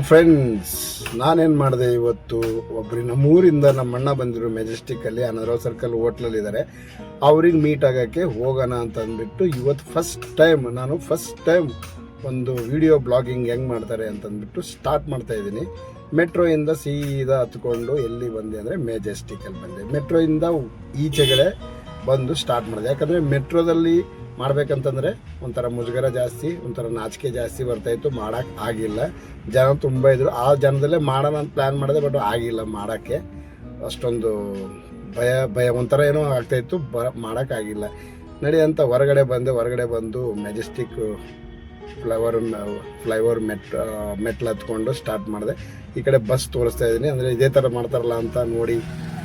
Friends, ನಾನೇನು ಮಾಡಿದೆ ಇವತ್ತು, ಒಬ್ಬರು ನಮ್ಮೂರಿಂದ ನಮ್ಮ ಅಣ್ಣ ಬಂದಿರು ಮೆಜೆಸ್ಟಿಕ್ಕಲ್ಲಿ ಅನದರಾವ್ ಸರ್ಕಲ್ ಹೋಟ್ಲಲ್ಲಿ ಇದ್ದಾರೆ. ಅವ್ರಿಗೆ ಮೀಟ್ ಆಗೋಕ್ಕೆ ಹೋಗೋಣ ಅಂತ ಅಂದ್ಬಿಟ್ಟು ಇವತ್ತು ಫಸ್ಟ್ ಟೈಮ್ ಒಂದು ವಿಡಿಯೋ ಬ್ಲಾಗಿಂಗ್ ಹೆಂಗೆ ಮಾಡ್ತಾರೆ ಅಂತಂದ್ಬಿಟ್ಟು ಸ್ಟಾರ್ಟ್ ಮಾಡ್ತಾ ಇದ್ದೀನಿ. ಮೆಟ್ರೋಯಿಂದ ಸೀದಾ ಹತ್ಕೊಂಡು ಎಲ್ಲಿ ಬಂದೆ ಅಂದರೆ ಮೆಜೆಸ್ಟಿಕಲ್ಲಿ ಬಂದೆ. ಮೆಟ್ರೋಯಿಂದ ಈಚೆಗಡೆ ಬಂದು ಸ್ಟಾರ್ಟ್ ಮಾಡಿದೆ. ಯಾಕಂದರೆ ಮೆಟ್ರೋದಲ್ಲಿ ಮಾಡ್ಬೇಕಂತಂದರೆ ಒಂಥರ ಮುಜುಗರ ಜಾಸ್ತಿ, ಒಂಥರ ನಾಚಿಕೆ ಜಾಸ್ತಿ ಬರ್ತಾಯಿತ್ತು, ಮಾಡೋಕ್ಕೆ ಆಗಿಲ್ಲ. ಜನ ತುಂಬ ಇದ್ದರು. ಆ ಜನದಲ್ಲೇ ಮಾಡೋಣ ಅಂತ ಪ್ಲ್ಯಾನ್ ಮಾಡಿದೆ, ಬಟ್ ಆಗಿಲ್ಲ ಮಾಡೋಕ್ಕೆ. ಅಷ್ಟೊಂದು ಭಯ ಒಂಥರ ಏನೋ ಆಗ್ತಾಯಿತ್ತು, ಮಾಡೋಕ್ಕಾಗಿಲ್ಲ. ನಡಿ ಅಂತ ಹೊರಗಡೆ ಬಂದು ಮೆಜೆಸ್ಟಿಕ್ ಫ್ಲೈಓವರ್ ಮೆಟ್ಲು ಹತ್ಕೊಂಡು ಸ್ಟಾರ್ಟ್ ಮಾಡಿದೆ. ಈ ಕಡೆ ಬಸ್ ತೋರಿಸ್ತಾ ಇದ್ದೀನಿ, ಅಂದರೆ ಇದೇ ಥರ ಮಾಡ್ತಾರಲ್ಲ ಅಂತ ನೋಡಿ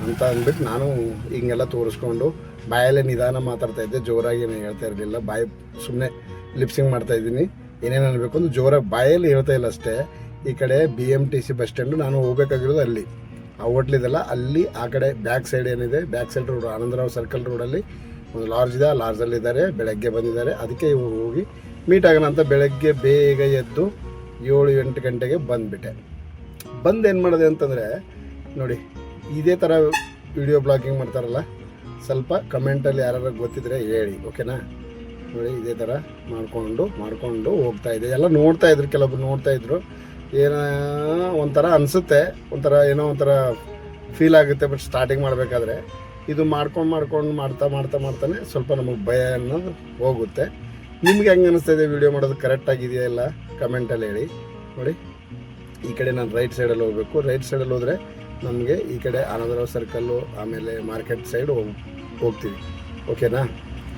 ಅಂತ ಅಂದ್ಬಿಟ್ಟು ನಾನು ಹಿಂಗೆಲ್ಲ ತೋರಿಸ್ಕೊಂಡು ಬಾಯಲ್ಲೇ ನಿಧಾನ ಮಾತಾಡ್ತಾ ಇದ್ದೆ. ಜೋರಾಗಿ ಏನು ಹೇಳ್ತಾ ಇರಲಿಲ್ಲ, ಬಾಯಿ ಸುಮ್ಮನೆ ಲಿಪ್ಸಿಂಗ್ ಮಾಡ್ತಾಯಿದ್ದೀನಿ. ಏನೇನು ಅನ್ಬೇಕು ಅಂತ ಜೋರಾಗಿ ಬಾಯಲ್ಲಿ ಹೇಳ್ತಾ ಇಲ್ಲ ಅಷ್ಟೇ. ಈ ಕಡೆ BMTC ಬಸ್ ಸ್ಟ್ಯಾಂಡು ನಾನು ಹೋಗ್ಬೇಕಾಗಿರೋದು ಅಲ್ಲಿ, ಆ ಹೋಟ್ಲಿದೆಲ್ಲ ಅಲ್ಲಿ ಆ ಕಡೆ ಬ್ಯಾಕ್ ಸೈಡ್ ಏನಿದೆ, back side road Anand Rao circle ರೋಡಲ್ಲಿ ಒಂದು ಲಾಡ್ಜ್ ಇದೆ. ಆ ಲಾಡ್ಜಲ್ಲಿದ್ದಾರೆ, ಬೆಳಗ್ಗೆ ಬಂದಿದ್ದಾರೆ. ಅದಕ್ಕೆ ಇವರು ಹೋಗಿ ಮೀಟ್ ಆಗೋಣ ಅಂತ ಬೆಳಗ್ಗೆ ಬೇಗ ಎದ್ದು 7-8 ಗಂಟೆಗೆ ಬಂದುಬಿಟ್ಟೆ. ಏನು ಮಾಡಿದೆ ಅಂತಂದರೆ ನೋಡಿ, ಇದೇ ಥರ ವಿಡಿಯೋ ಬ್ಲಾಗಿಂಗ್ ಮಾಡ್ತಾರಲ್ಲ, ಸ್ವಲ್ಪ ಕಮೆಂಟಲ್ಲಿ ಯಾರು ಗೊತ್ತಿದ್ರೆ ಹೇಳಿ, ಓಕೆನಾ? ನೋಡಿ, ಇದೇ ಥರ ಮಾಡಿಕೊಂಡು ಹೋಗ್ತಾಯಿದ್ದೆ. ಎಲ್ಲ ನೋಡ್ತಾಯಿದ್ರು, ಕೆಲವೊಬ್ರು ನೋಡ್ತಾಯಿದ್ರು. ಏನೋ ಒಂಥರ ಅನಿಸುತ್ತೆ, ಏನೋ ಒಂಥರ ಫೀಲ್ ಆಗುತ್ತೆ. ಬಟ್ ಸ್ಟಾರ್ಟಿಂಗ್ ಮಾಡಬೇಕಾದ್ರೆ ಇದು ಮಾಡ್ತಾನೆ ಸ್ವಲ್ಪ ನಮಗೆ ಭಯ ಅನ್ನೋದು ಹೋಗುತ್ತೆ. ನಿಮ್ಗೆ ಹೆಂಗೆ ಅನ್ನಿಸ್ತಾಯಿದೆ ವಿಡಿಯೋ ಮಾಡೋದು ಕರೆಕ್ಟಾಗಿದೆಯಾ ಇಲ್ಲ ಕಮೆಂಟಲ್ಲಿ ಹೇಳಿ. ನೋಡಿ, ಈ ಕಡೆ ನಾನು ರೈಟ್ ಸೈಡಲ್ಲಿ ಹೋಗಬೇಕು. ರೈಟ್ ಸೈಡಲ್ಲಿ ಹೋದರೆ ನಮಗೆ ಈ ಕಡೆ ಆನಂದರಾವ್ ಸರ್ಕಲ್ಲು, ಆಮೇಲೆ ಮಾರ್ಕೆಟ್ ಸೈಡ್ ಹೋಗ್ತೀವಿ, ಓಕೆನಾ?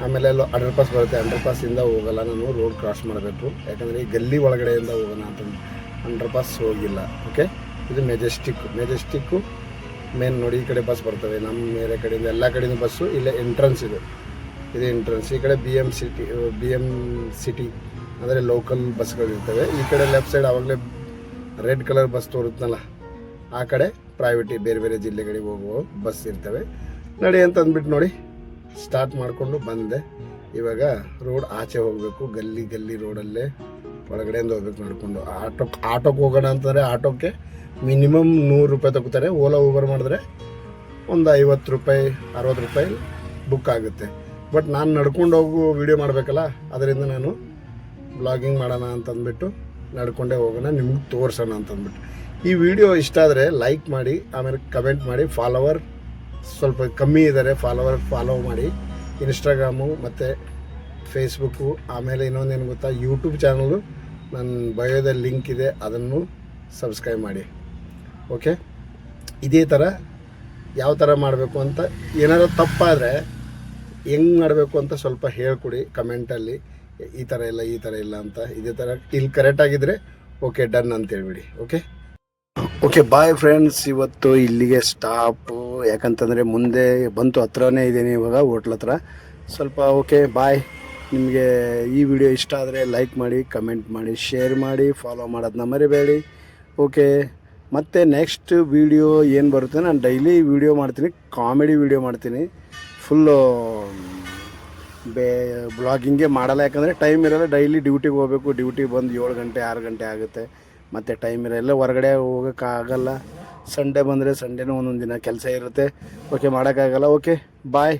ಆಮೇಲೆ ಅಲ್ಲೂ ಅಂಡರ್ ಪಾಸ್ ಬರುತ್ತೆ. ಅಂಡರ್ ಪಾಸಿಂದ ಹೋಗಲ್ಲ, ನಾನು ರೋಡ್ ಕ್ರಾಸ್ ಮಾಡಬೇಕು. ಯಾಕಂದರೆ ಈ ಗಲ್ಲಿ ಒಳಗಡೆಯಿಂದ ಹೋಗೋಣ ಅಂತ ಅಂಡರ್ ಪಾಸ್ ಹೋಗಿಲ್ಲ, ಓಕೆ? ಇದು ಮೆಜೆಸ್ಟಿಕ್ಕು ಮೇನ್. ನೋಡಿ, ಈ ಕಡೆ ಬಸ್ ಬರ್ತವೆ, ನಮ್ಮ ಬೇರೆ ಕಡೆಯಿಂದ ಎಲ್ಲ ಕಡೆಯಿಂದ ಬಸ್ಸು. ಇಲ್ಲೇ ಎಂಟ್ರೆನ್ಸ್ ಇದು ಎಂಟ್ರೆನ್ಸ್. ಈ ಕಡೆ BM ಸಿಟಿ ಅಂದರೆ ಲೋಕಲ್ ಬಸ್ಗಳಿರ್ತವೆ. ಈ ಕಡೆ ಲೆಫ್ಟ್ ಸೈಡ್ ಆವಾಗಲೇ ರೆಡ್ ಕಲರ್ ಬಸ್ ತೋರುತ್ತಲ್ಲ, ಆ ಕಡೆ ಪ್ರೈವೇಟಿ ಬೇರೆ ಜಿಲ್ಲೆಗಳಿಗೆ ಹೋಗುವ ಬಸ್ ಇರ್ತವೆ. ನಡಿ ಅಂತ ಅಂದ್ಬಿಟ್ಟು ನೋಡಿ ಸ್ಟಾರ್ಟ್ ಮಾಡಿಕೊಂಡು ಬಂದೆ. ಇವಾಗ ರೋಡ್ ಆಚೆ ಹೋಗಬೇಕು, ಗಲ್ಲಿ ರೋಡಲ್ಲೇ ಒಳಗಡೆಯಿಂದ ಹೋಗ್ಬೇಕು ನಡ್ಕೊಂಡು. ಆಟೋಕ್ಕೆ ಹೋಗೋಣ ಅಂತಂದರೆ ಆಟೋಕ್ಕೆ ಮಿನಿಮಮ್ 100 ರೂಪಾಯಿ ತಗೋತಾರೆ. ಓಲಾ ಊಬರ್ ಮಾಡಿದ್ರೆ ಒಂದು 50 ರೂಪಾಯಿ 60 ರೂಪಾಯಿ ಬುಕ್ ಆಗುತ್ತೆ. ಬಟ್ ನಾನು ನಡ್ಕೊಂಡು ಹೋಗೋ ವಿಡಿಯೋ ಮಾಡಬೇಕಲ್ಲ, ಅದರಿಂದ ನಾನು ಬ್ಲಾಗಿಂಗ್ ಮಾಡೋಣ ಅಂತಂದ್ಬಿಟ್ಟು ನಡ್ಕೊಂಡೇ ಹೋಗೋಣ, ನಿಮ್ಗೆ ತೋರಿಸೋಣ ಅಂತಂದ್ಬಿಟ್ಟು. ಈ ವಿಡಿಯೋ ಇಷ್ಟ ಆದರೆ ಲೈಕ್ ಮಾಡಿ, ಆಮೇಲೆ ಕಮೆಂಟ್ ಮಾಡಿ. ಫಾಲೋವರ್ ಸ್ವಲ್ಪ ಕಮ್ಮಿ ಇದ್ದಾರೆ, ಫಾಲೋ ಮಾಡಿ. ಇನ್ಸ್ಟಾಗ್ರಾಮು ಮತ್ತು ಫೇಸ್ಬುಕ್ಕು, ಆಮೇಲೆ ಇನ್ನೊಂದೇನು ಗೊತ್ತಾ, ಯೂಟ್ಯೂಬ್ ಚಾನಲು ನನ್ನ ಬಯೋದಲ್ಲಿ ಲಿಂಕ್ ಇದೆ, ಅದನ್ನು ಸಬ್ಸ್ಕ್ರೈಬ್ ಮಾಡಿ, ಓಕೆ? ಇದೇ ಥರ ಯಾವ ಥರ ಮಾಡಬೇಕು ಅಂತ, ಏನಾದರೂ ತಪ್ಪಾದರೆ ಹೆಂಗೆ ಮಾಡಬೇಕು ಅಂತ ಸ್ವಲ್ಪ ಹೇಳ್ಕೊಡಿ ಕಮೆಂಟಲ್ಲಿ. ಈ ಥರ ಇಲ್ಲ ಅಂತ. ಇದೇ ಥರ ಇಲ್ಲಿ ಕರೆಕ್ಟಾಗಿದ್ದರೆ ಓಕೆ, ಡನ್ ಅಂತ ಹೇಳ್ಬಿಡಿ, ಓಕೆ ಬಾಯ್ ಫ್ರೆಂಡ್ಸ್. ಇವತ್ತು ಇಲ್ಲಿಗೆ ಸ್ಟಾಪು, ಯಾಕಂತಂದರೆ ಮುಂದೆ ಬಂತು, ಹತ್ರನೇ ಇದ್ದೀನಿ ಇವಾಗ ಹೋಟ್ಲ್ ಹತ್ರ ಸ್ವಲ್ಪ. Okay bye. ನಿಮಗೆ ಈ ವಿಡಿಯೋ ಇಷ್ಟ ಆದರೆ ಲೈಕ್ ಮಾಡಿ, ಕಮೆಂಟ್ ಮಾಡಿ, ಶೇರ್ ಮಾಡಿ, ಫಾಲೋ ಮಾಡೋದನ್ನ ಮರಿಬೇಡಿ, ಓಕೆ? ಮತ್ತು ನೆಕ್ಸ್ಟ್ ವಿಡಿಯೋ ಏನು ಬರುತ್ತೆ, ನಾನು ಡೈಲಿ ವಿಡಿಯೋ ಮಾಡ್ತೀನಿ, ಕಾಮಿಡಿ ವಿಡಿಯೋ ಮಾಡ್ತೀನಿ. ಫುಲ್ಲು ಬ್ಲಾಗಿಂಗೇ ಮಾಡಲ್ಲ, ಯಾಕಂದರೆ ಟೈಮ್ ಇರೋಲ್ಲ. ಡೈಲಿ ಡ್ಯೂಟಿಗೆ ಹೋಗಬೇಕು, ಡ್ಯೂಟಿಗೆ ಬಂದು 7 ಗಂಟೆ 6 ಗಂಟೆ ಆಗುತ್ತೆ, ಮತ್ತು ಟೈಮ್ ಇರೋಲ್ಲ, ಹೊರಗಡೆ ಹೋಗೋಕ್ಕಾಗಲ್ಲ. ಸಂಡೇ ಬಂದರೆ ಸಂಡೇನೂ ಒಂದೊಂದು ದಿನ ಕೆಲಸ ಇರುತ್ತೆ, ಓಕೆ? ಮಾಡೋಕ್ಕಾಗಲ್ಲ. ಓಕೆ ಬಾಯ್.